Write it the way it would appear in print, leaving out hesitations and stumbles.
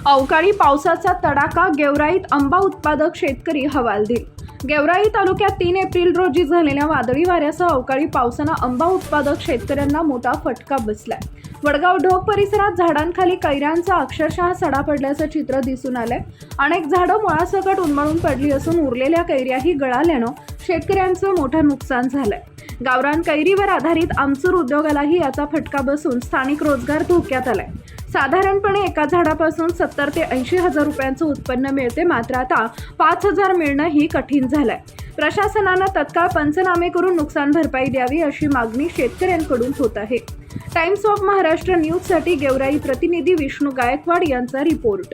अवकाळी पावसाचा तडाखा, गेवराईत आंबा उत्पादक शेतकरी हवालदिल। गेवराई तालुक्यात 3 एप्रिल रोजी झालेल्या वादळी वाऱ्यासह अवकाळी पावसानं आंबा उत्पादक शेतकऱ्यांना मोठा फटका बसलाय। वडगाव ढोक परिसरात झाडांखाली कैऱ्यांचा अक्षरशः सडा पडल्याचं चित्र दिसून आलंय। अनेक झाडं मुळासकट उन्मळून पडली असून उरलेल्या कैऱ्याही गळाल्यानं शेतकऱ्यांचं मोठं नुकसान झालंय। गावरान कैरीवर आधारित आमचूर उद्योगालाही याचा फटका बसून स्थानिक रोजगार धोक्यात आलाय। साधारणपणे एका झाडापासून 70 ते 80 हजार रुपयांचं उत्पन्न मिळते, मात्र आता 5,000 मिळणं ही कठीण झालंय। प्रशासनानं तत्काळ पंचनामे करून नुकसान भरपाई द्यावी अशी मागणी शेतकऱ्यांकडून होत आहे। टाइम्स ऑफ महाराष्ट्र न्यूजसाठी गेवराई प्रतिनिधी विष्णू गायकवाड यांचा रिपोर्ट।